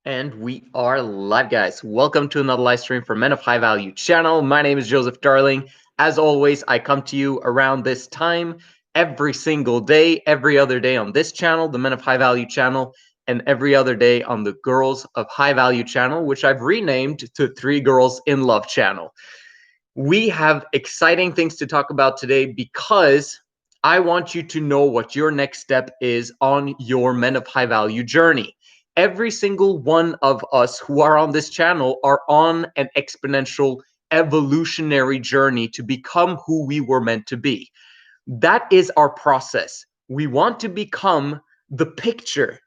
And we are live, guys. Welcome to another live stream for Men of High Value channel. My name is Joseph Darling. As always, I come to you around this time every single day, every other day on this channel, the Men of High Value channel, and every other day on the Girls of High Value channel, which I've renamed to Three Girls in Love channel. We have exciting things to talk about today because I want you to know what your next step is on your Men of High Value journey. Every single one of us who are on this channel are on an exponential evolutionary journey to become who we were meant to be. That is our process. We want to become the picture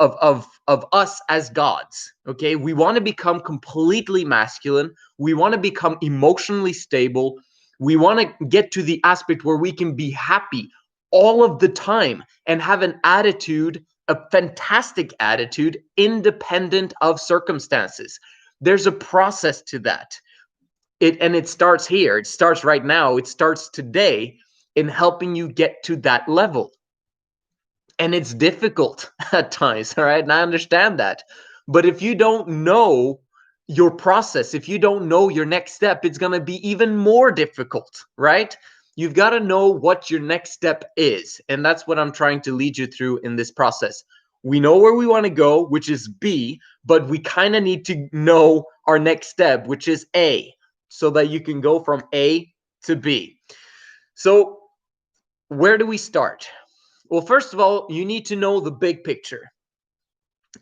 of us as gods. Okay, we want to become completely masculine. We want to become emotionally stable. We want to get to the aspect where we can be happy all of the time and have an attitude, a fantastic attitude, independent of circumstances. There's a process to that. It starts here. It starts right now. It starts today in helping you get to that level. And it's difficult at times, all right? And I understand that. But if you don't know your process, if you don't know your next step, it's going to be even more difficult, right? You've got to know what your next step is. And that's what I'm trying to lead you through in this process. We know where we want to go, which is B, but we kind of need to know our next step, which is A, so that you can go from A to B. So where do we start? Well, first of all, you need to know the big picture,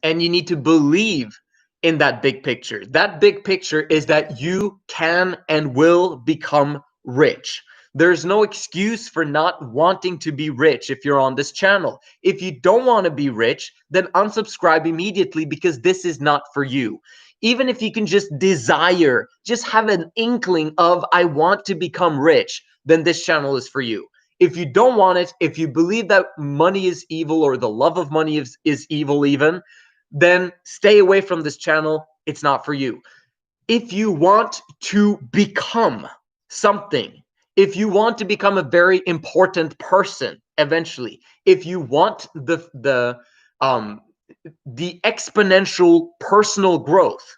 and you need to believe in that big picture. That big picture is that you can and will become rich. There's no excuse for not wanting to be rich if you're on this channel. If you don't want to be rich, then unsubscribe immediately because this is not for you. Even if you can just desire, just have an inkling of, I want to become rich, then this channel is for you. If you don't want it, if you believe that money is evil or the love of money is evil even, then stay away from this channel. It's not for you. If you want to become something, if you want to become a very important person eventually, if you want the exponential personal growth,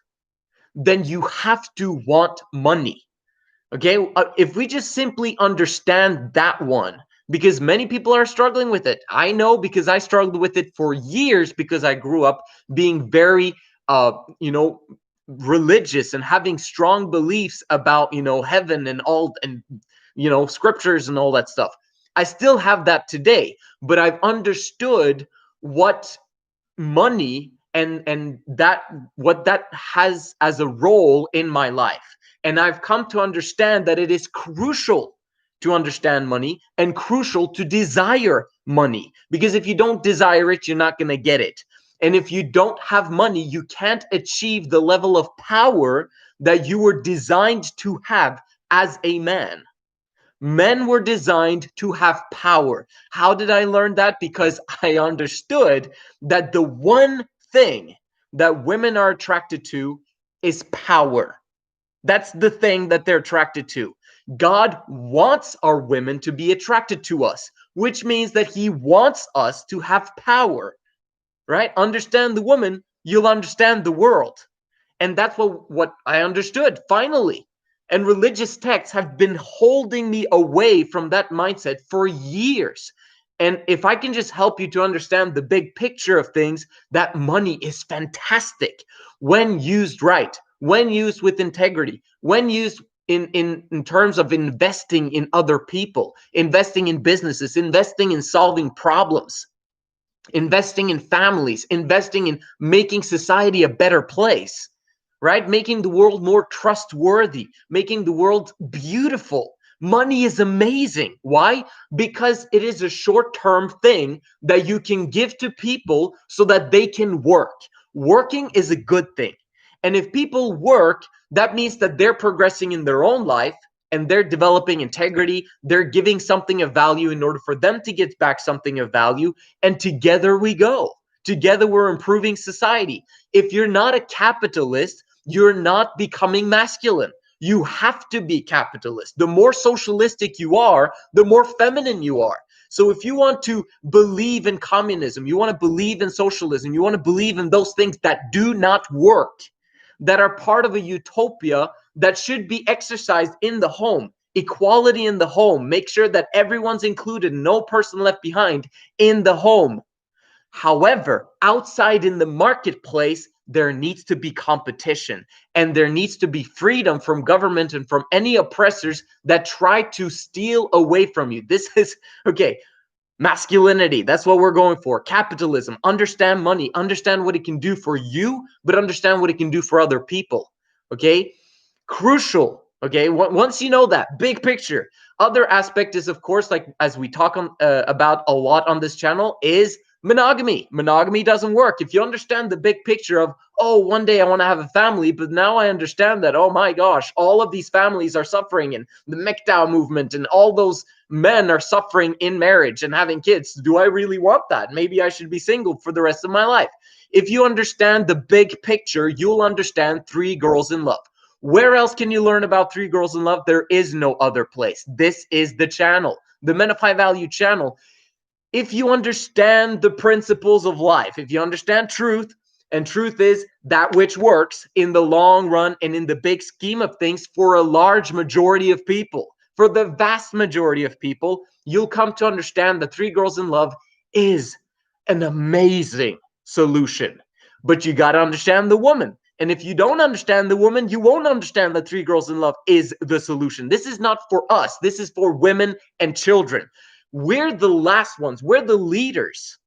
then you have to want money. Okay, if we just simply understand that one, because many people are struggling with it. I know because I struggled with it for years because I grew up being very, religious and having strong beliefs about, heaven and all, and, scriptures and all that stuff. I still have that today, but I've understood what money and that what that has as a role in my life. And I've come to understand that it is crucial to understand money and crucial to desire money, because if you don't desire it, you're not going to get it. And if you don't have money, you can't achieve the level of power that you were designed to have as a man. Men were designed to have power. How did I learn that? Because I understood that the one thing that women are attracted to is power. That's the thing that they're attracted to. God wants our women to be attracted to us, which means that he wants us to have power, right? Understand the woman, you'll understand the world. And that's what I understood finally. And religious texts have been holding me away from that mindset for years. And if I can just help you to understand the big picture of things, that money is fantastic when used right, when used with integrity, when used in terms of investing in other people, investing in businesses, investing in solving problems, investing in families, investing in making society a better place, right? Making the world more trustworthy, making the world beautiful. Money is amazing. Why? Because it is a short-term thing that you can give to people so that they can work. Working is a good thing. And if people work, that means that they're progressing in their own life and they're developing integrity. They're giving something of value in order for them to get back something of value. And together we go. Together we're improving society. If you're not a capitalist, you're not becoming masculine. You have to be capitalist. The more socialistic you are, the more feminine you are. So if you want to believe in communism, you want to believe in socialism, you want to believe in those things that do not work, that are part of a utopia that should be exercised in the home, equality in the home, make sure that everyone's included, no person left behind in the home. However, outside in the marketplace, there needs to be competition, and there needs to be freedom from government and from any oppressors that try to steal away from you. This is, okay, masculinity, that's what we're going for. Capitalism, understand money, understand what it can do for you, but understand what it can do for other people. Okay, crucial. Okay, once you know that big picture, other aspect is, of course, like as we talk about a lot on this channel, is monogamy. Monogamy doesn't work. If you understand the big picture of, oh, one day I want to have a family, but now I understand that, oh my gosh, all of these families are suffering, and the MGTOW movement and all those men are suffering in marriage and having kids. Do I really want that? Maybe I should be single for the rest of my life. If you understand the big picture, you'll understand Three Girls in Love. Where else can you learn about Three Girls in Love? There is no other place. This is the channel, the Men of High Value channel. If you understand the principles of life, if you understand truth, and truth is that which works in the long run and in the big scheme of things for a large majority of people, for the vast majority of people, you'll come to understand that Three Girls in Love is an amazing solution. But you got to understand the woman. And if you don't understand the woman, you won't understand that Three Girls in Love is the solution. This is not for us. This is for women and children. We're the last ones. We're the leaders.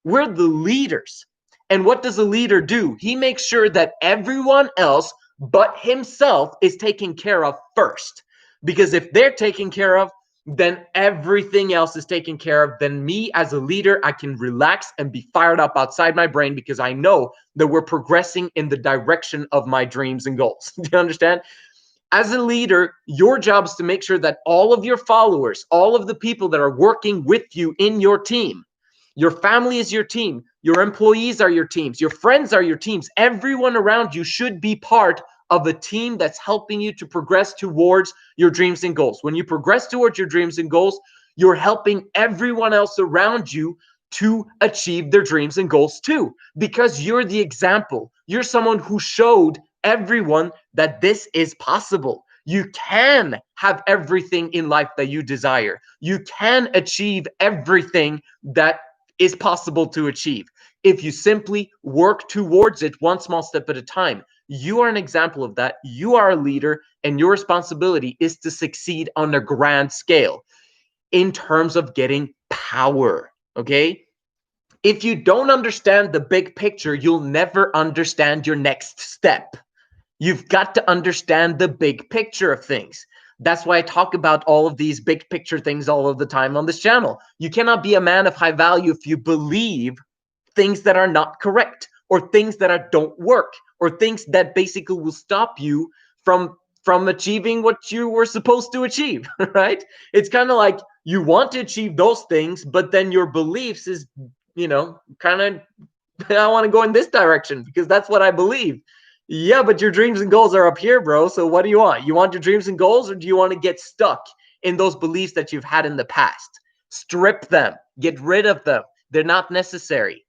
We're the leaders. And what does a leader do? He makes sure that everyone else but himself is taken care of first. Because if they're taken care of, then everything else is taken care of. Then me as a leader, I can relax and be fired up outside my brain because I know that we're progressing in the direction of my dreams and goals. Do you understand? As a leader, your job is to make sure that all of your followers, all of the people that are working with you in your team, your family is your team, your employees are your teams, your friends are your teams, everyone around you should be part of a team that's helping you to progress towards your dreams and goals. When you progress towards your dreams and goals, you're helping everyone else around you to achieve their dreams and goals too, because you're the example. You're someone who showed everyone that this is possible. You can have everything in life that you desire. You can achieve everything that is possible to achieve if you simply work towards it one small step at a time. You are an example of that. You are a leader, and your responsibility is to succeed on a grand scale in terms of getting power. Okay? If you don't understand the big picture, you'll never understand your next step. You've got to understand the big picture of things. That's why I talk about all of these big picture things all of the time on this channel. You cannot be a man of high value if you believe things that are not correct, or things that don't work, or things that basically will stop you from achieving what you were supposed to achieve, right? It's kind of like you want to achieve those things, but then your beliefs is, kind of, I want to go in this direction because that's what I believe. Yeah, but your dreams and goals are up here, bro. So what do you want? You want your dreams and goals, or do you want to get stuck in those beliefs that you've had in the past? Strip them. Get rid of them. They're not necessary.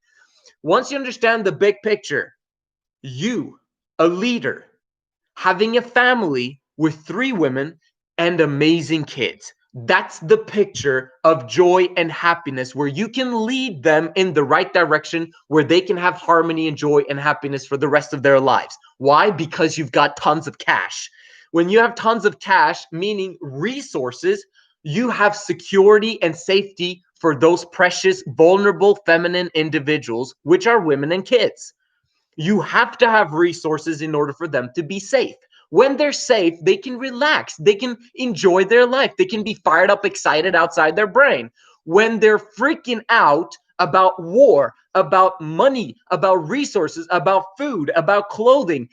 Once you understand the big picture, you, a leader, having a family with 3 women and amazing kids. That's the picture of joy and happiness, where you can lead them in the right direction, where they can have harmony and joy and happiness for the rest of their lives. Why? Because you've got tons of cash. When you have tons of cash, meaning resources, you have security and safety for those precious, vulnerable, feminine individuals, which are women and kids. You have to have resources in order for them to be safe. When they're safe, they can relax. They can enjoy their life. They can be fired up, excited outside their brain. When they're freaking out about war, about money, about resources, about food, about clothing,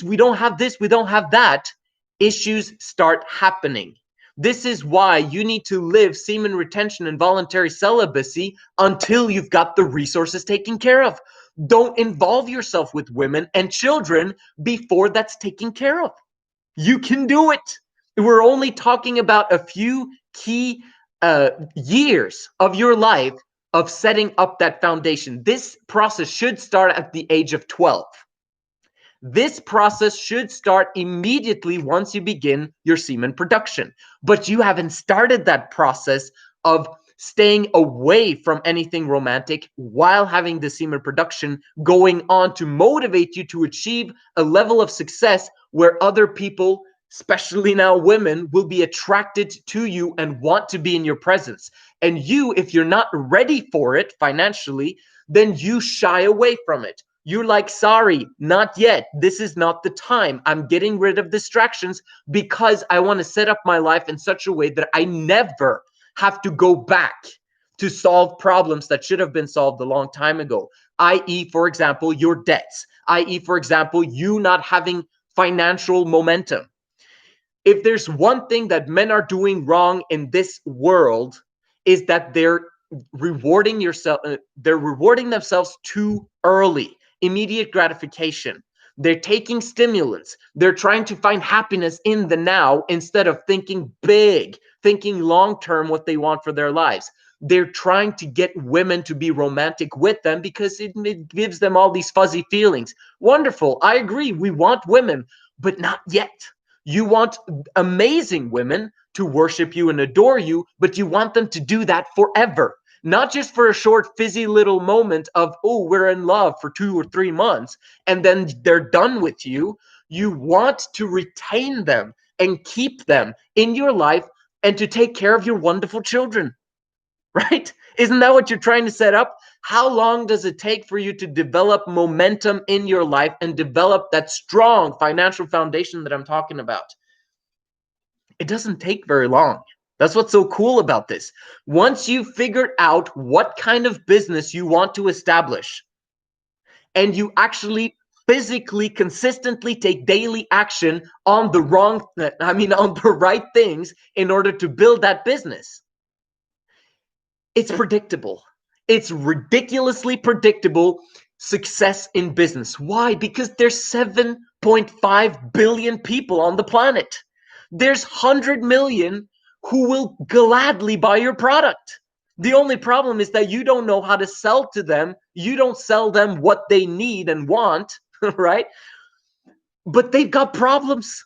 we don't have this, we don't have that, issues start happening. This is why you need to live semen retention and voluntary celibacy until you've got the resources taken care of. Don't involve yourself with women and children before that's taken care of. You can do it. We're only talking about a few key years of your life of setting up that foundation. This process should start at the age of 12. This process should start immediately once you begin your semen production. But you haven't started that process of staying away from anything romantic while having the semen production going on to motivate you to achieve a level of success where other people, especially now women, will be attracted to you and want to be in your presence. And you, if you're not ready for it financially, then you shy away from it. You're like, sorry, not yet. This is not the time. I'm getting rid of distractions because I want to set up my life in such a way that I never have to go back to solve problems that should have been solved a long time ago. I.e., for example, your debts. I.e., for example, you not having financial momentum. If there's one thing that men are doing wrong in this world, is that they're rewarding themselves too early. Immediate gratification. They're taking stimulants. They're trying to find happiness in the now instead of thinking big, thinking long-term what they want for their lives. They're trying to get women to be romantic with them because it gives them all these fuzzy feelings. Wonderful. I agree. We want women, but not yet. You want amazing women to worship you and adore you, but you want them to do that forever. Not just for a short, fizzy little moment of, oh, we're in love for 2 or 3 months, and then they're done with you. You want to retain them and keep them in your life and to take care of your wonderful children, right? Isn't that what you're trying to set up? How long does it take for you to develop momentum in your life and develop that strong financial foundation that I'm talking about? It doesn't take very long. That's what's so cool about this. Once you've figured out what kind of business you want to establish, and you actually physically, consistently take daily action on the right things in order to build that business, it's predictable. It's ridiculously predictable success in business. Why? Because there's 7.5 billion people on the planet. There's 100 million who will gladly buy your product. The only problem is that you don't know how to sell to them. You don't sell them what they need and want, right? But they've got problems,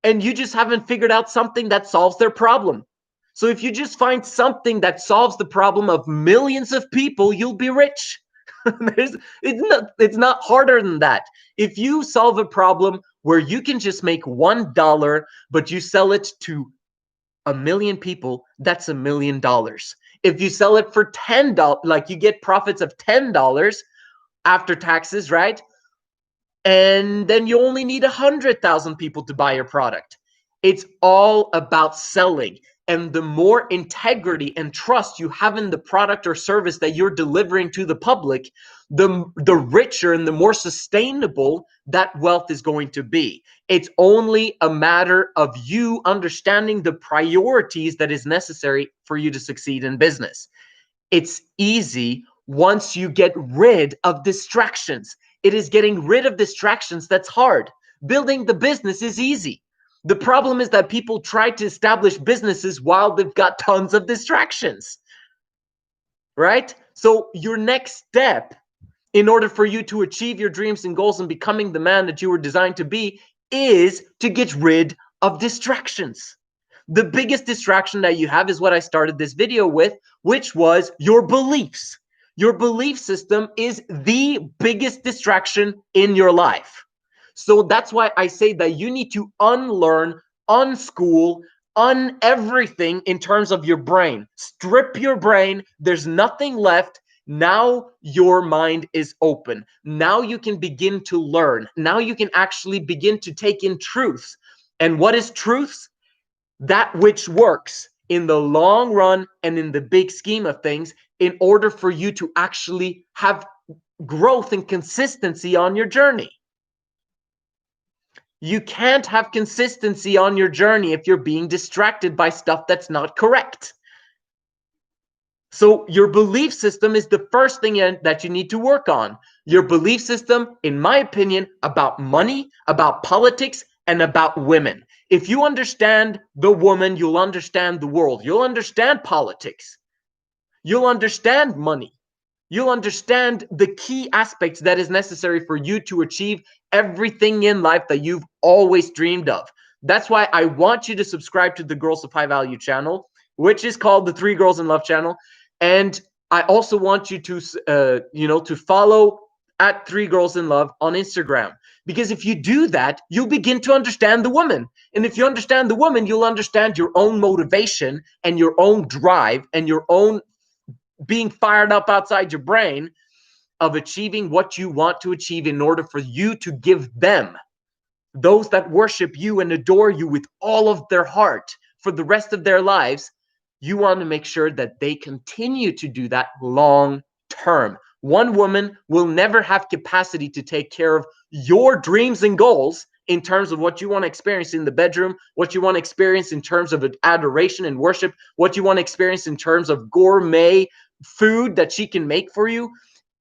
and you just haven't figured out something that solves their problem. So if you just find something that solves the problem of millions of people, you'll be rich. It's not harder than that. If you solve a problem where you can just make $1, but you sell it to 1 million people, that's $1 million. If you sell it for $10, like you get profits of $10 after taxes, right? And then you only need 100,000 people to buy your product. It's all about selling. And the more integrity and trust you have in the product or service that you're delivering to the public, the richer and the more sustainable that wealth is going to be. It's only a matter of you understanding the priorities that is necessary for you to succeed in business. It's easy once you get rid of distractions. It is getting rid of distractions that's hard. Building the business is easy. The problem is that people try to establish businesses while they've got tons of distractions, right? So your next step in order for you to achieve your dreams and goals and becoming the man that you were designed to be is to get rid of distractions. The biggest distraction that you have is what I started this video with, which was your beliefs. Your belief system is the biggest distraction in your life. So that's why I say that you need to unlearn, unschool, everything in terms of your brain. Strip your brain. There's nothing left. Now your mind is open. Now you can begin to learn. Now you can actually begin to take in truths. And what is truths? That which works in the long run and in the big scheme of things in order for you to actually have growth and consistency on your journey. You can't have consistency on your journey if you're being distracted by stuff that's not correct. So your belief system is the first thing that you need to work on. Your belief system, in my opinion, about money, about politics, and about women. If you understand the woman, you'll understand the world. You'll understand politics. You'll understand money. You'll understand the key aspects that is necessary for you to achieve everything in life that you've always dreamed of. That's why I want you to subscribe to the Girls of High Value channel, which is called the Three Girls in Love channel. And I also want you to, to follow at Three Girls in Love on Instagram. Because if you do that, you'll begin to understand the woman. And if you understand the woman, you'll understand your own motivation and your own drive and your own being fired up outside your brain of achieving what you want to achieve in order for you to give them, those that worship you and adore you with all of their heart for the rest of their lives. You want to make sure that they continue to do that long term. One woman will never have capacity to take care of your dreams and goals in terms of what you want to experience in the bedroom, what you want to experience in terms of adoration and worship, what you want to experience in terms of gourmet food that she can make for you.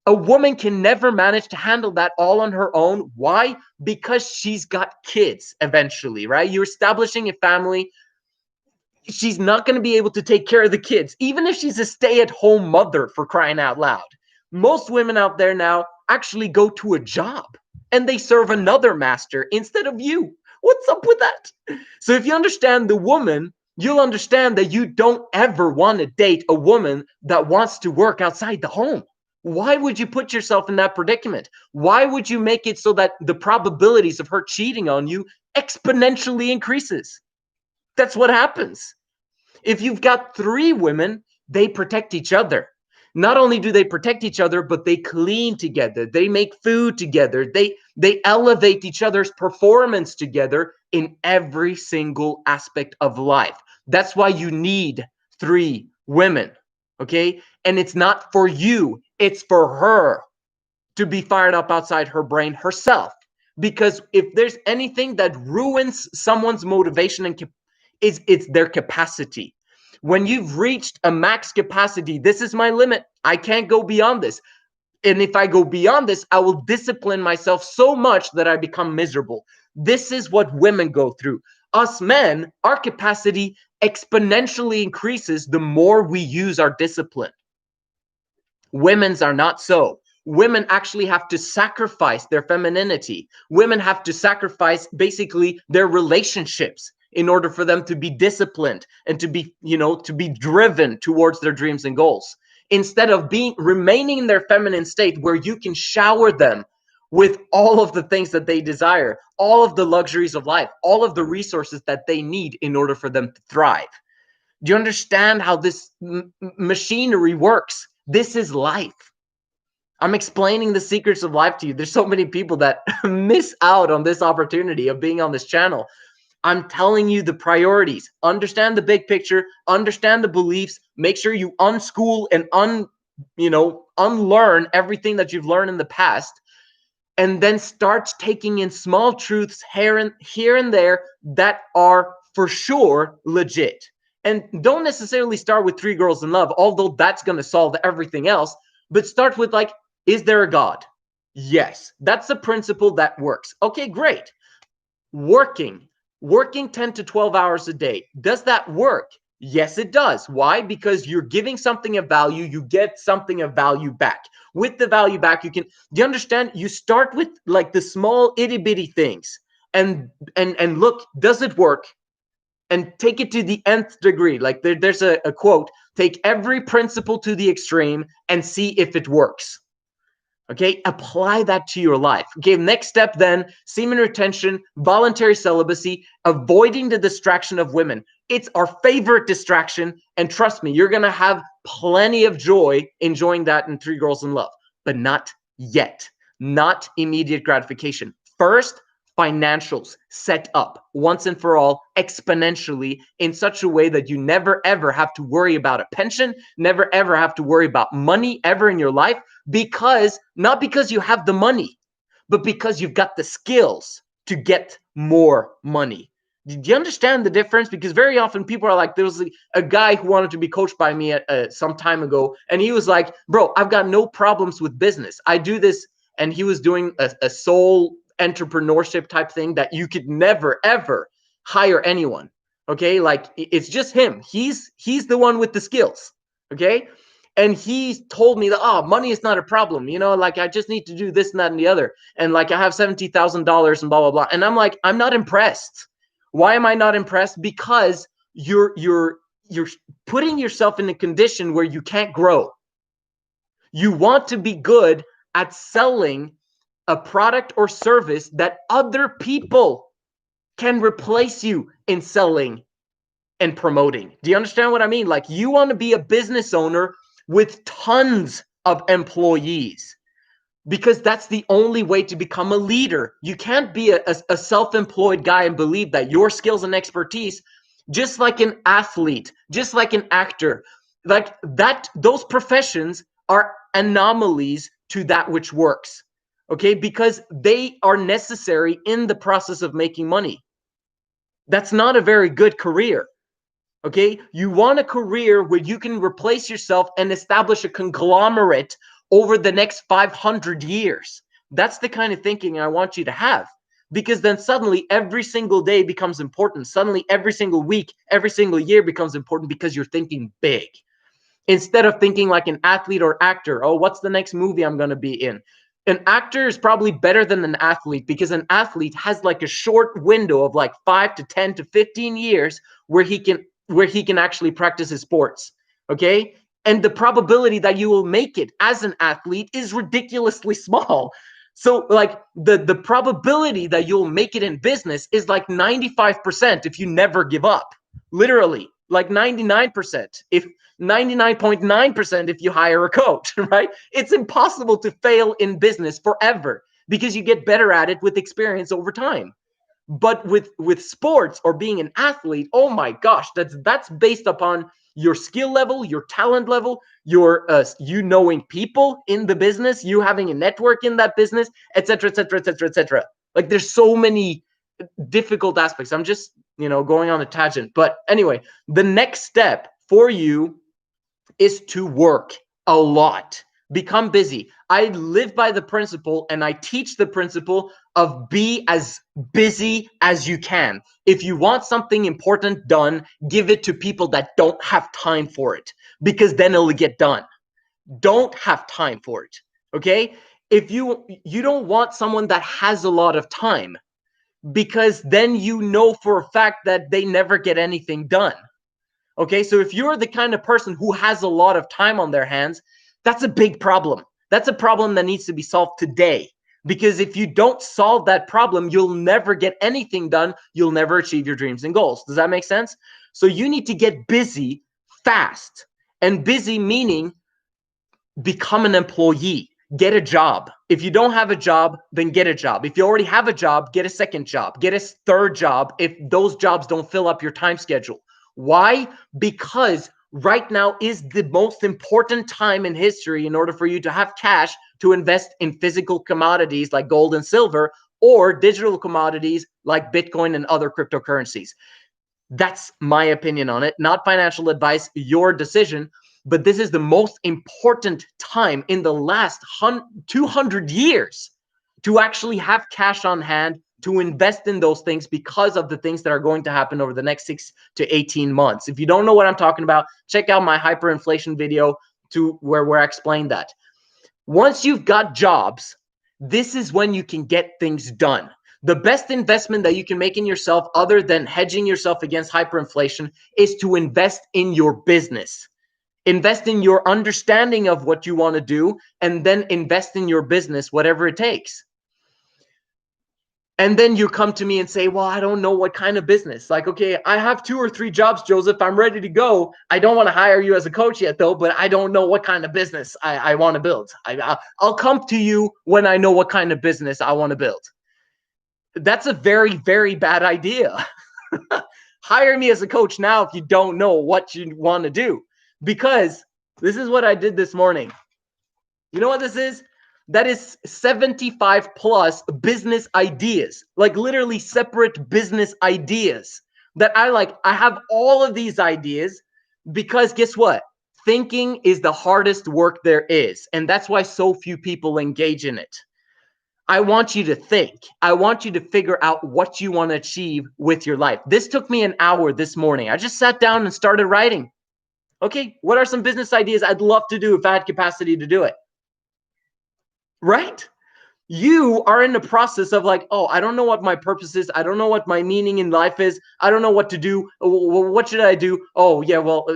A woman can never manage to handle that all on her own. Why? Because she's got kids eventually, right? You're establishing a family. She's not going to be able to take care of the kids, even if she's a stay-at-home mother, for crying out loud. Most women out there now actually go to a job and they serve another master instead of you. What's up with that? So if you understand the woman, you'll understand that you don't ever want to date a woman that wants to work outside the home. Why would you put yourself in that predicament? Why would you make it so that the probabilities of her cheating on you exponentially increases? That's what happens. If you've got three women, they protect each other. Not only do they protect each other, but they clean together. They make food together. They elevate each other's performance together in every single aspect of life. That's why you need three women, okay? And it's not for you. It's for her to be fired up outside her brain herself. Because if there's anything that ruins someone's motivation and it's their capacity. When you've reached a max capacity, this is my limit. I can't go beyond this. And if I go beyond this, I will discipline myself so much that I become miserable. This is what women go through. Us men, our capacity exponentially increases the more we use our discipline. Women's are not so. Women actually have to sacrifice their femininity. Women have to sacrifice basically their relationships in order for them to be disciplined and to be, to be driven towards their dreams and goals. Instead of remaining in their feminine state where you can shower them with all of the things that they desire, all of the luxuries of life, all of the resources that they need in order for them to thrive. Do you understand how this machinery works? This is life. I'm explaining the secrets of life to you. There's so many people that miss out on this opportunity of being on this channel. I'm telling you the priorities. Understand the big picture, understand the beliefs, make sure you unschool and unlearn everything that you've learned in the past, and then start taking in small truths here and there that are for sure legit. And don't necessarily start with Three Girls in Love, although that's going to solve everything else, but start with like, is there a God? Yes, that's a principle that works. Okay, great. Working 10 to 12 hours a day. Does that work? Yes, it does. Why? Because you're giving something of value, you get something of value back. With the value back, do you understand? You start with like the small itty bitty things and look, does it work? And take it to the nth degree. Like there's a quote, take every principle to the extreme and see if it works. Okay, apply that to your life. Okay, next step then, semen retention, voluntary celibacy, avoiding the distraction of women. It's our favorite distraction, and trust me, you're gonna have plenty of joy enjoying that in Three Girls in Love, but not yet, not immediate gratification. First, financials set up once and for all exponentially in such a way that you never ever have to worry about a pension, never ever have to worry about money ever in your life, because not because you have the money, but because you've got the skills to get more money. Do you understand the difference? Because very often people are like, there was a guy who wanted to be coached by me some time ago, and he was like, bro, I've got no problems with business. I do this, and he was doing a soul entrepreneurship type thing that you could never ever hire anyone. Okay, like it's just him. He's the one with the skills. Okay, and he told me that, oh, money is not a problem. You know, like I just need to do this and that and the other, and like I have $70,000 and blah blah blah. And I'm like, I'm not impressed. Why am I not impressed? Because you're putting yourself in a condition where you can't grow. You want to be good at selling a product or service that other people can replace you in selling and promoting. Do you understand what I mean? Like, you want to be a business owner with tons of employees, because that's the only way to become a leader. You can't be a self-employed guy and believe that your skills and expertise, just like an athlete, just like an actor, like that, those professions are anomalies to that which works. Okay, because they are necessary in the process of making money. That's not a very good career. Okay, you want a career where you can replace yourself and establish a conglomerate over the next 500 years. That's the kind of thinking I want you to have, because then suddenly every single day becomes important. Suddenly every single week, every single year becomes important, because you're thinking big. Instead of thinking like an athlete or actor, oh, what's the next movie I'm going to be in? An actor is probably better than an athlete, because an athlete has like a short window of like 5 to 10 to 15 years where he can actually practice his sports. Okay, and the probability that you will make it as an athlete is ridiculously small. So like the probability that you'll make it in business is like 95% if you never give up. Literally, like 99%, if 99.9% if you hire a coach, right? It's impossible to fail in business forever, because you get better at it with experience over time. But with sports or being an athlete, oh my gosh, that's based upon your skill level, your talent level, your you knowing people in the business, you having a network in that business, etc., etc., etc., etc. Like, there's so many difficult aspects. I'm just, going on a tangent. But anyway, the next step for you is to work a lot. Become busy. I live by the principle, and I teach the principle of be as busy as you can. If you want something important done, give it to people that don't have time for it, because then it'll get done. Don't have time for it. Okay? If you don't want someone that has a lot of time, because then you know for a fact that they never get anything done. Okay, so if you're the kind of person who has a lot of time on their hands, that's a big problem. That's a problem that needs to be solved today. Because if you don't solve that problem, you'll never get anything done. You'll never achieve your dreams and goals. Does that make sense? So you need to get busy fast. And busy meaning become an employee. Get a job. If you don't have a job, then get a job. If you already have a job, get a second job. Get a third job if those jobs don't fill up your time schedule. Why? Because right now is the most important time in history in order for you to have cash to invest in physical commodities like gold and silver, or digital commodities like Bitcoin and other cryptocurrencies. That's my opinion on it. Not financial advice, your decision. But this is the most important time in the last 200 years to actually have cash on hand to invest in those things, because of the things that are going to happen over the next 6 to 18 months. If you don't know what I'm talking about, check out my hyperinflation video where I explain that. Once you've got jobs, this is when you can get things done. The best investment that you can make in yourself, other than hedging yourself against hyperinflation, is to invest in your business. Invest in your understanding of what you want to do, and then invest in your business, whatever it takes. And then you come to me and say, well, I don't know what kind of business. Like, okay, I have 2 or 3 jobs, Joseph. I'm ready to go. I don't want to hire you as a coach yet, though, but I don't know what kind of business I want to build. I'll come to you when I know what kind of business I want to build. That's a very, very bad idea. Hire me as a coach now if you don't know what you want to do. Because this is what I did this morning. You know what this is? That is 75 plus business ideas, like literally separate business ideas that I have all of these ideas, because guess what? Thinking is the hardest work there is. And that's why so few people engage in it. I want you to think. I want you to figure out what you want to achieve with your life. This took me an hour this morning. I just sat down and started writing. Okay, what are some business ideas I'd love to do if I had capacity to do it? Right? You are in the process of like, oh, I don't know what my purpose is. I don't know what my meaning in life is. I don't know what to do. What should I do? Oh, yeah, well,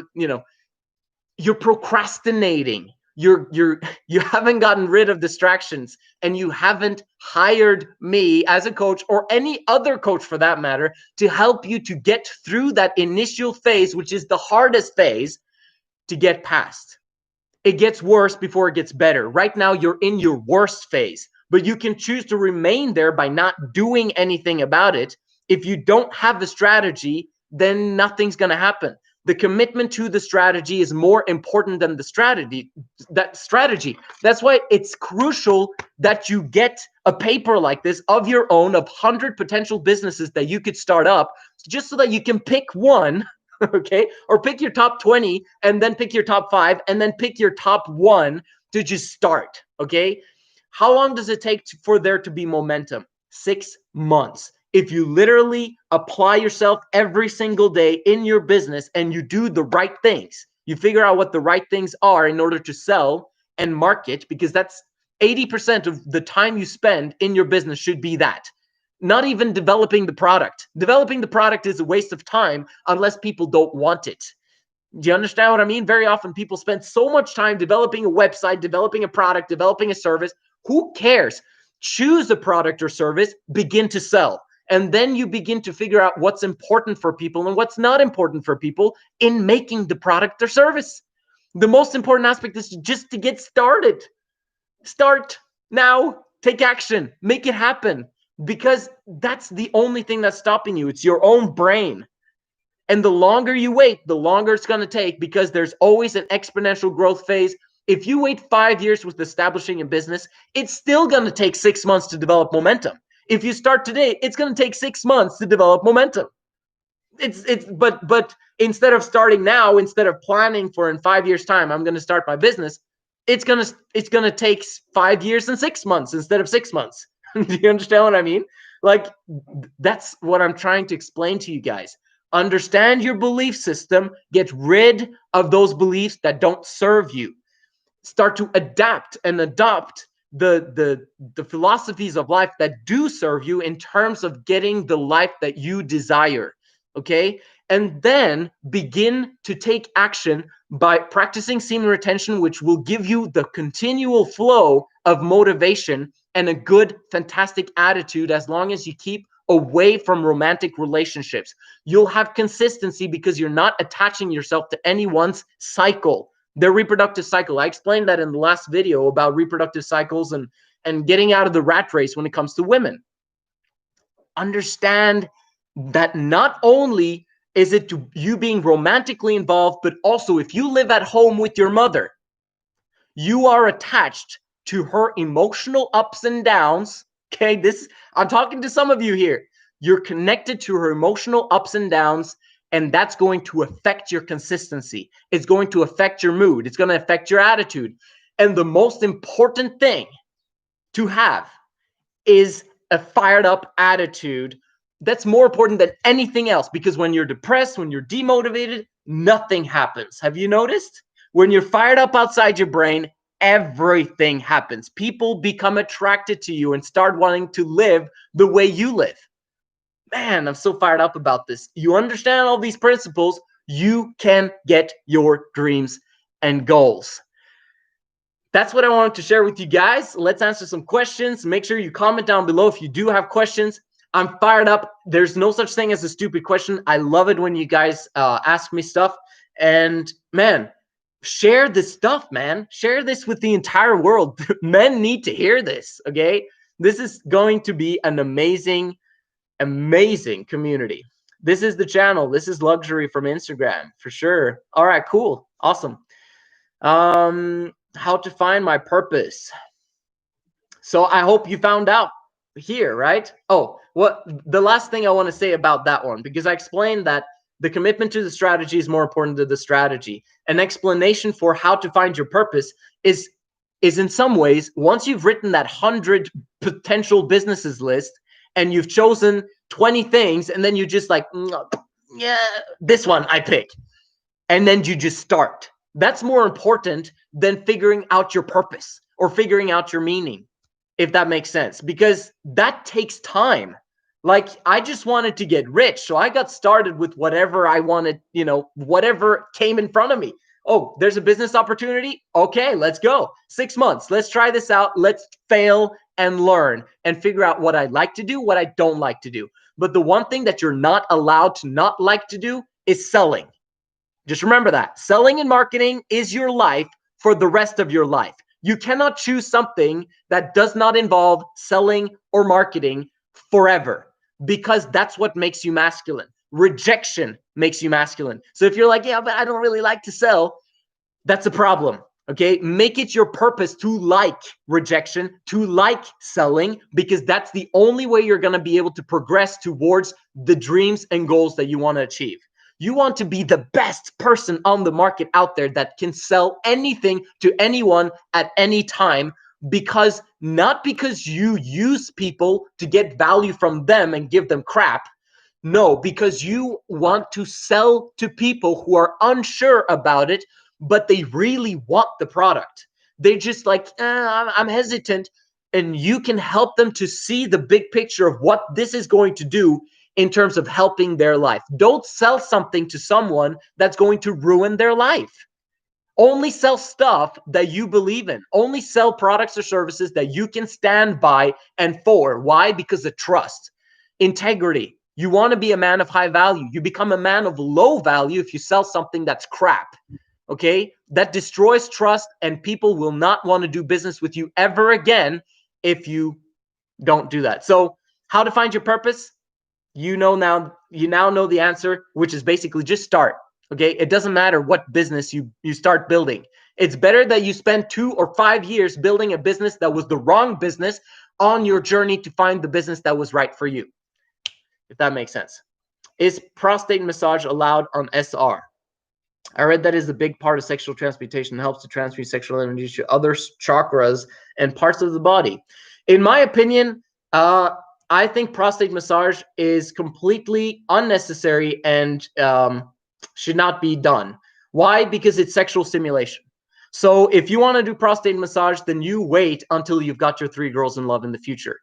you're procrastinating. You haven't gotten rid of distractions, and you haven't hired me as a coach, or any other coach for that matter, to help you to get through that initial phase, which is the hardest phase to get past. It gets worse before it gets better. Right now, you're in your worst phase, but you can choose to remain there by not doing anything about it. If you don't have a strategy, then nothing's going to happen. The commitment to the strategy is more important than the strategy. That's why it's crucial that you get a paper like this of your own, of 100 potential businesses that you could start up, just so that you can pick one. Okay, or pick your top 20 and then pick your top 5 and then pick your top 1 to just start. Okay, how long does it take for there to be momentum? 6 months. If you literally apply yourself every single day in your business and you do the right things, you figure out what the right things are in order to sell and market, because that's 80% of the time you spend in your business should be that. Not even developing the product. Developing the product is a waste of time unless people don't want it. Do you understand what I mean? Very often people spend so much time developing a website, developing a product, developing a service. Who cares? Choose a product or service, begin to sell. And then you begin to figure out what's important for people and what's not important for people in making the product or service. The most important aspect is just to get started. Start now, take action, make it happen. Because that's the only thing that's stopping you. It's your own brain. And the longer you wait, the longer it's going to take, because there's always an exponential growth phase. If you wait 5 years with establishing a business, it's still going to take 6 months to develop momentum. If you start today, it's going to take 6 months to develop momentum. But instead of starting now, instead of planning for in 5 years time, I'm going to start my business, it's going to take 5 years and 6 months instead of 6 months. Do you understand what I mean? Like, that's what I'm trying to explain to you guys. Understand your belief system. Get rid of those beliefs that don't serve you. Start to adapt and adopt the philosophies of life that do serve you in terms of getting the life that you desire. Okay? And then begin to take action by practicing semen retention, which will give you the continual flow of motivation and a good, fantastic attitude as long as you keep away from romantic relationships. You'll have consistency because you're not attaching yourself to anyone's cycle, their reproductive cycle. I explained that in the last video about reproductive cycles and getting out of the rat race when it comes to women. Understand that not only is it to you being romantically involved, but also if you live at home with your mother, you are attached to her emotional ups and downs. Okay, I'm talking to some of you here. You're connected to her emotional ups and downs, and that's going to affect your consistency. It's going to affect your mood. It's going to affect your attitude. And the most important thing to have is a fired up attitude. That's more important than anything else, because when you're depressed, when you're demotivated, nothing happens. Have you noticed? When you're fired up outside your brain, everything happens. People become attracted to you and start wanting to live the way you live. Man, I'm so fired up about this. You understand all these principles, you can get your dreams and goals. That's what I wanted to share with you guys. Let's answer some questions. Make sure you comment down below if you do have questions. I'm fired up. There's no such thing as a stupid question. I love it when you guys ask me stuff. And man, share this stuff, man. Share this with the entire world. Men need to hear this, okay? This is going to be an amazing, amazing community. This is the channel. This is luxury from Instagram, for sure. All right, cool. Awesome. How to find my purpose. So I hope you found out here, right? Oh, what the last thing I want to say about that one, because I explained that the commitment to the strategy is more important than the strategy. An explanation for how to find your purpose is in some ways, once you've written that 100 potential businesses list and you've chosen 20 things, and then you just like, yeah, this one I pick. And then you just start. That's more important than figuring out your purpose or figuring out your meaning, if that makes sense, because that takes time. Like, I just wanted to get rich, so I got started with whatever I wanted, whatever came in front of me. Oh, there's a business opportunity. Okay, let's go. 6 months. Let's try this out. Let's fail and learn and figure out what I like to do, what I don't like to do. But the one thing that you're not allowed to not like to do is selling. Just remember that. Selling and marketing is your life for the rest of your life. You cannot choose something that does not involve selling or marketing forever, because that's what makes you masculine. Rejection makes you masculine. So if you're like, yeah, but I don't really like to sell, that's a problem. Okay, make it your purpose to like rejection, to like selling, because that's the only way you're going to be able to progress towards the dreams and goals that you want to achieve. You want to be the best person on the market out there that can sell anything to anyone at any time, because not because you use people to get value from them and give them crap. No, because you want to sell to people who are unsure about it, but they really want the product. They're just like, I'm hesitant. And you can help them to see the big picture of what this is going to do in terms of helping their life. Don't sell something to someone that's going to ruin their life. Only sell stuff that you believe in. Only sell products or services that you can stand by and for. Why? Because of trust, integrity. You want to be a man of high value. You become a man of low value if you sell something that's crap. Okay? That destroys trust, and people will not want to do business with you ever again if you don't do that. So, how to find your purpose? You now know the answer, which is basically just start. Okay? It doesn't matter what business you start building. It's better that you spend 2 or 5 years building a business that was the wrong business on your journey to find the business that was right for you. If that makes sense. Is prostate massage allowed on SR? I read that is a big part of sexual transmutation, helps to transmute sexual energy to other chakras and parts of the body. In my opinion, I think prostate massage is completely unnecessary and should not be done. Why? Because it's sexual stimulation. So if you want to do prostate massage, then you wait until you've got your 3 girls in love in the future.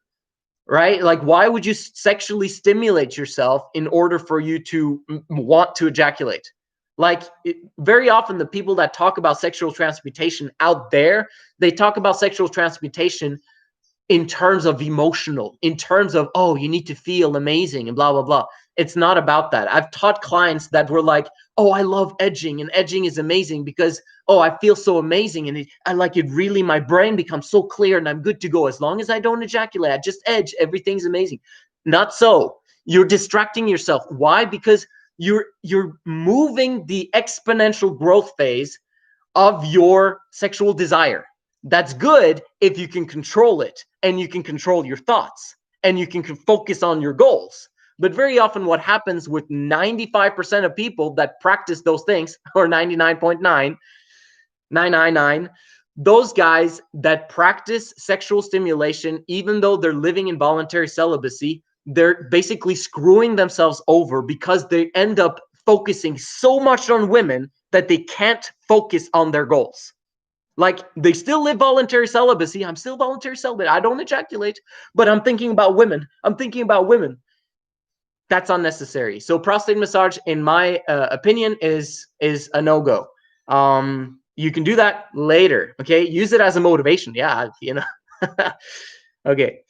Right? Like, why would you sexually stimulate yourself in order for you to want to ejaculate? Like, very often the people that talk about sexual transmutation out there, they talk about sexual transmutation in terms of emotional, in terms of, oh, you need to feel amazing and blah, blah, blah. It's not about that. I've taught clients that were like, oh, I love edging, and edging is amazing because, oh, I feel so amazing, and I like it really, my brain becomes so clear and I'm good to go. As long as I don't ejaculate, I just edge, everything's amazing. Not so. You're distracting yourself. Why? Because you're moving the exponential growth phase of your sexual desire. That's good if you can control it, and you can control your thoughts, and you can focus on your goals. But very often what happens with 95% of people that practice those things, or 99.999, those guys that practice sexual stimulation, even though they're living in voluntary celibacy, they're basically screwing themselves over because they end up focusing so much on women that they can't focus on their goals. Like, they still live voluntary celibacy. I'm still voluntary celibate. I don't ejaculate, but I'm thinking about women. I'm thinking about women. That's unnecessary. So prostate massage, in my opinion, is a no-go. You can do that later. Okay, use it as a motivation. Yeah, Okay.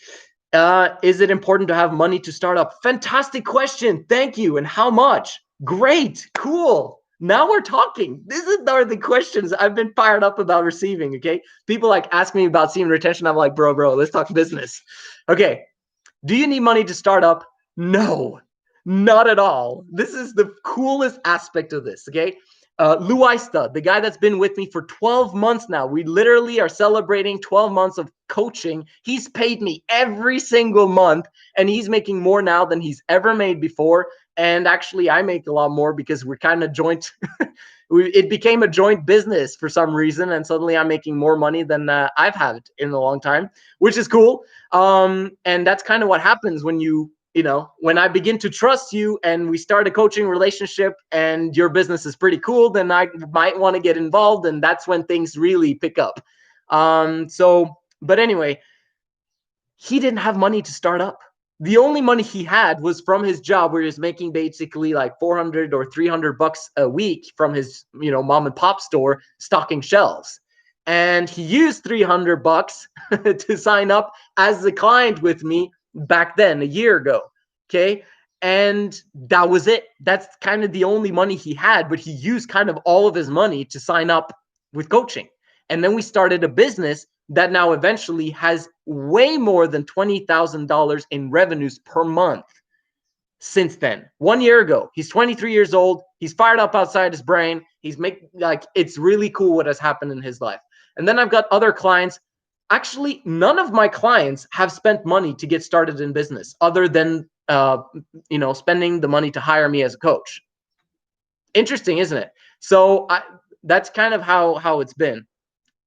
Is it important to have money to start up? Fantastic question. Thank you. And how much? Great. Cool. Now we're talking. These are the questions I've been fired up about receiving. Okay. People like ask me about semen retention. I'm like, bro, let's talk business. Okay. Do you need money to start up? No, not at all. This is the coolest aspect of this. Okay. Luista, the guy that's been with me for 12 months now, we literally are celebrating 12 months of coaching. He's paid me every single month, and he's making more now than he's ever made before. And actually, I make a lot more because we're kind of joint It became a joint business for some reason, and suddenly I'm making more money than I've had in a long time, which is cool. And that's kind of what happens when when I begin to trust you and we start a coaching relationship and your business is pretty cool, then I might want to get involved, and that's when things really pick up. But anyway, he didn't have money to start up. The only money he had was from his job, where he was making basically like 400 or 300 bucks a week from his, mom and pop store stocking shelves. And he used 300 bucks to sign up as a client with me back then, a year ago. Okay. And that was it. That's kind of the only money he had, but he used kind of all of his money to sign up with coaching. And then we started a business that now eventually has way more than $20,000 in revenues per month since then. 1 year ago, he's 23 years old. He's fired up outside his brain. He's it's really cool what has happened in his life. And then I've got other clients. Actually, none of my clients have spent money to get started in business other than, spending the money to hire me as a coach. Interesting, isn't it? So that's kind of how it's been.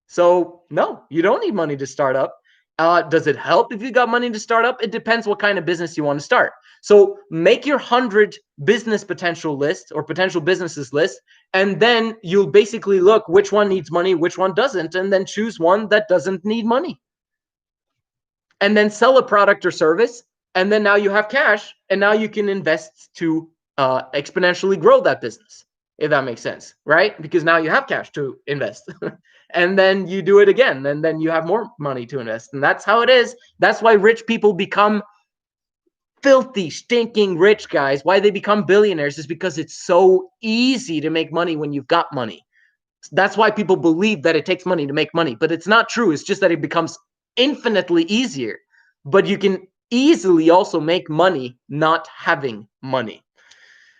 So no, you don't need money to start up. Does it help if you got money to start up? It depends what kind of business you want to start. So make your 100 business potential list or potential businesses list, and then you'll basically look which one needs money, which one doesn't, and then choose one that doesn't need money. And then sell a product or service, and then now you have cash, and now you can invest to exponentially grow that business, if that makes sense, right? Because now you have cash to invest. And then you do it again, and then you have more money to invest. And that's how it is. That's why rich people become filthy, stinking rich, guys. Why they become billionaires is because it's so easy to make money when you've got money. That's why people believe that it takes money to make money, but it's not true. It's just that it becomes infinitely easier. But you can easily also make money not having money.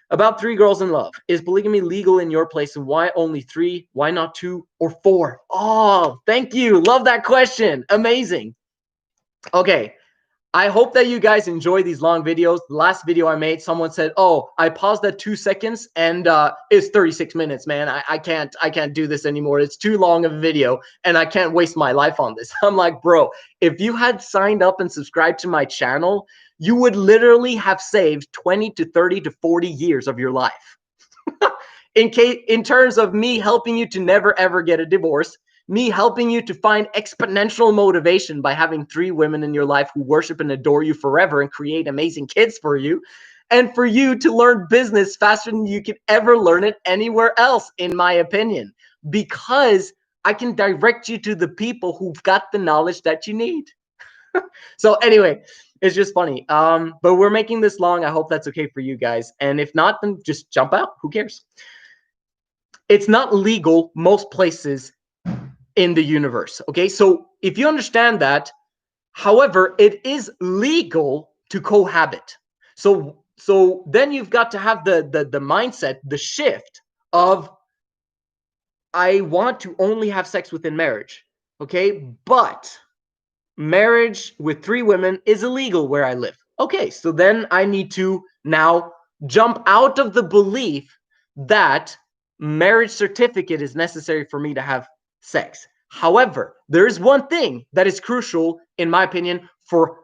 About 3 girls in love. Is polygamy legal in your place, and why only 3? Why not 2 or 4? Oh, thank you. Love that question. Amazing. Okay. I hope that you guys enjoy these long videos. The last video I made, someone said, "Oh, I paused at 2 seconds and it's 36 minutes, man. I can't do this anymore. It's too long of a video and I can't waste my life on this." I'm like, bro, if you had signed up and subscribed to my channel, you would literally have saved 20 to 30 to 40 years of your life. In terms of me helping you to never ever get a divorce, me helping you to find exponential motivation by having 3 women in your life who worship and adore you forever and create amazing kids for you, and for you to learn business faster than you could ever learn it anywhere else, in my opinion, because I can direct you to the people who've got the knowledge that you need. So anyway, it's just funny. But we're making this long. I hope that's okay for you guys. And if not, then just jump out. Who cares? It's not legal most places in the universe. Okay, so if you understand that, however, it is legal to cohabit. So then you've got to have the mindset, the shift of, I want to only have sex within marriage. Okay, but marriage with 3 women is illegal where I live. Okay, so then I need to now jump out of the belief that marriage certificate is necessary for me to have sex. However, there is one thing that is crucial, in my opinion, for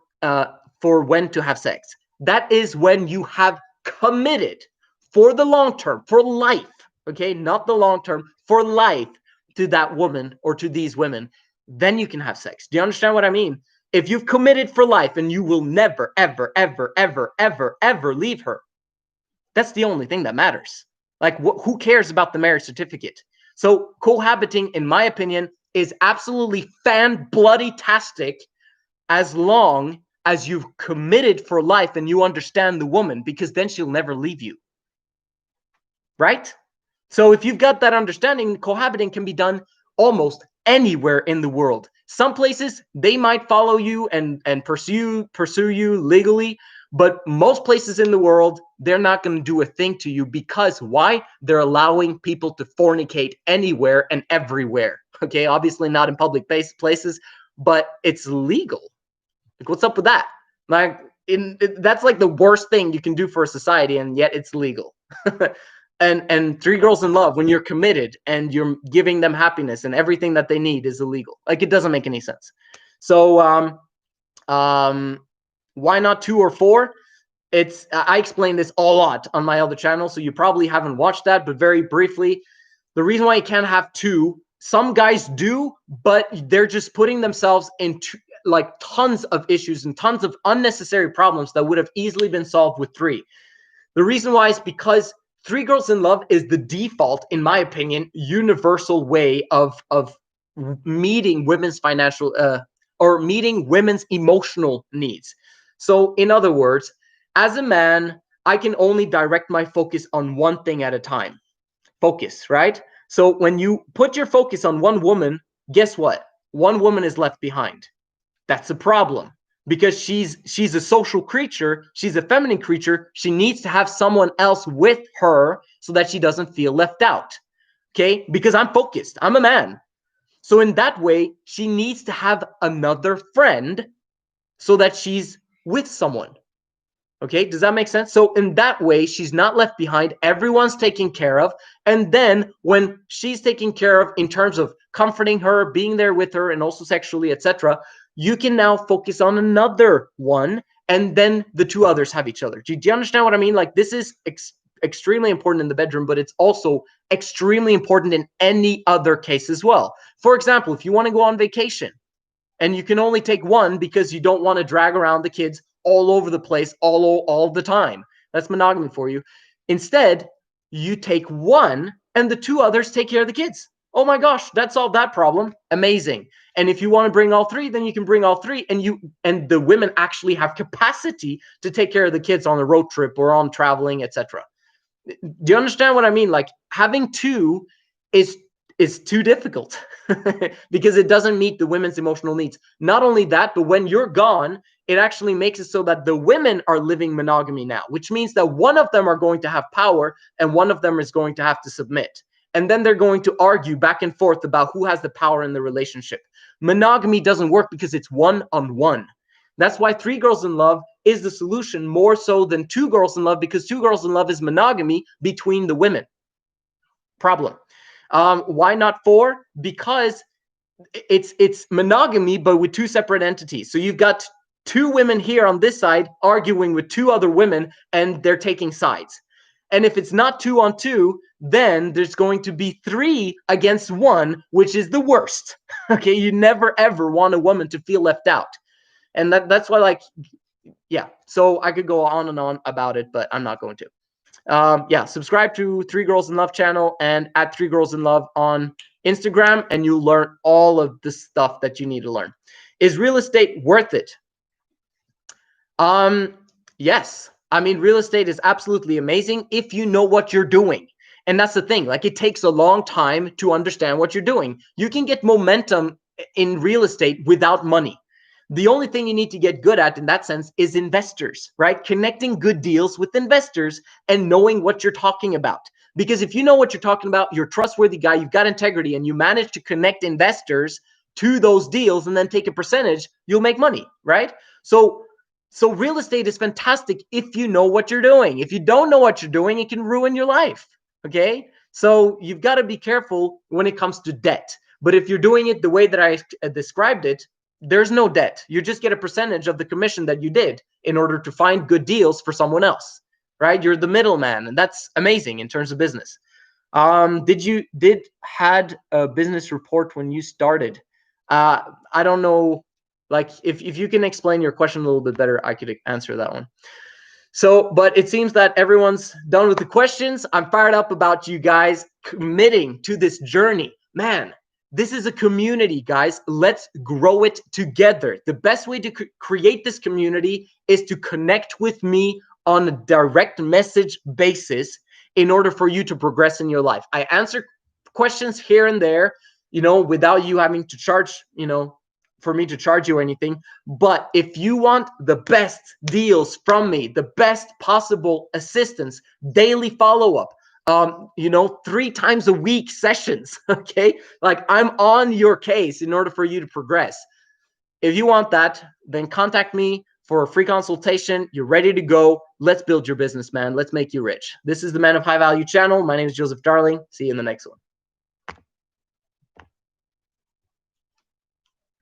when to have sex. That is when you have committed for the long term, for life. Okay, not the long term, for life, to that woman or to these women. Then you can have sex. Do you understand what I mean? If you've committed for life and you will never, ever, ever, ever, ever, ever leave her, that's the only thing that matters. Like, who cares about the marriage certificate? So cohabiting, in my opinion, is absolutely fan-bloody-tastic as long as you've committed for life and you understand the woman, because then she'll never leave you. Right? So if you've got that understanding, cohabiting can be done almost anywhere in the world. Some places, they might follow you and pursue you legally, but most places in the world, they're not going to do a thing to you, because why? They're allowing people to fornicate anywhere and everywhere. Okay, obviously not in public places, but it's legal. Like, what's up with that? Like, that's like the worst thing you can do for a society, and yet it's legal. And three girls in love, when you're committed and you're giving them happiness and everything that they need, is illegal. Like, it doesn't make any sense. So why not 2 or 4? I explain this a lot on my other channel, so you probably haven't watched that, but very briefly, the reason why you can't have 2, some guys do, but they're just putting themselves into like tons of issues and tons of unnecessary problems that would have easily been solved with 3. The reason why is because 3 girls in love is the default, in my opinion, universal way of meeting women's financial or meeting women's emotional needs. So in other words, as a man, I can only direct my focus on one thing at a time. Focus, right? So when you put your focus on one woman, guess what? One woman is left behind. That's a problem, because she's a social creature. She's a feminine creature. She needs to have someone else with her so that she doesn't feel left out. Okay? Because I'm focused. I'm a man. So in that way, she needs to have another friend so that she's with someone. Okay, does that make sense? So in that way, she's not left behind. Everyone's taken care of. And then when she's taken care of in terms of comforting her, being there with her, and also sexually, etc., you can now focus on another one, and then the 2 others have each other. Do you understand what I mean? Like, this is extremely important in the bedroom, but it's also extremely important in any other case as well. For example, if you want to go on vacation and you can only take one because you don't want to drag around the kids all over the place all the time, that's monogamy for you. Instead, you take one and the 2 others take care of the kids. Oh my gosh, that solved that problem. Amazing. And if you want to bring all 3, then you can bring all 3, and the women actually have capacity to take care of the kids on a road trip or on traveling, etc. Do you understand what I mean? Like, having 2 is too difficult because it doesn't meet the women's emotional needs. Not only that, but when you're gone, it actually makes it so that the women are living monogamy now, which means that one of them are going to have power and one of them is going to have to submit. And then they're going to argue back and forth about who has the power in the relationship. Monogamy doesn't work because it's one-on-one. That's why 3 girls in love is the solution more so than 2 girls in love, because 2 girls in love is monogamy between the women. Problem. Why not 4? Because it's monogamy, but with 2 separate entities. So you've got 2 women here on this side arguing with 2 other women, and they're taking sides. And if it's not 2 on 2, then there's going to be 3 against 1, which is the worst. Okay, you never ever want a woman to feel left out. And that's why, like, yeah. So I could go on and on about it, but I'm not going to. Yeah, subscribe to 3 Girls in Love channel and at 3 Girls in Love on Instagram, and you'll learn all of the stuff that you need to learn. Is real estate worth it? Yes. I mean, real estate is absolutely amazing if you know what you're doing. And that's the thing. Like, it takes a long time to understand what you're doing. You can get momentum in real estate without money. The only thing you need to get good at in that sense is investors, right? Connecting good deals with investors and knowing what you're talking about. Because if you know what you're talking about, you're a trustworthy guy, you've got integrity, and you manage to connect investors to those deals and then take a percentage, you'll make money, right? So real estate is fantastic if you know what you're doing. If you don't know what you're doing, it can ruin your life, okay? So you've got to be careful when it comes to debt. But if you're doing it the way that I described it, there's no debt. You just get a percentage of the commission that you did in order to find good deals for someone else, right? You're the middleman, and that's amazing in terms of business. Had a business report when you started? I don't know. Like, if you can explain your question a little bit better, I could answer that one. So, but it seems that everyone's done with the questions. I'm fired up about you guys committing to this journey. Man, this is a community, guys. Let's grow it together. The best way to create this community is to connect with me on a direct message basis in order for you to progress in your life. I answer questions here and there, without you having to charge, for me to charge you or anything. But if you want the best deals from me, the best possible assistance, daily follow-up, 3 times a week sessions, okay? Like, I'm on your case in order for you to progress. If you want that, then contact me for a free consultation. You're ready to go. Let's build your business, man. Let's make you rich. This is the Man of High Value channel. My name is Joseph Darling. See you in the next one.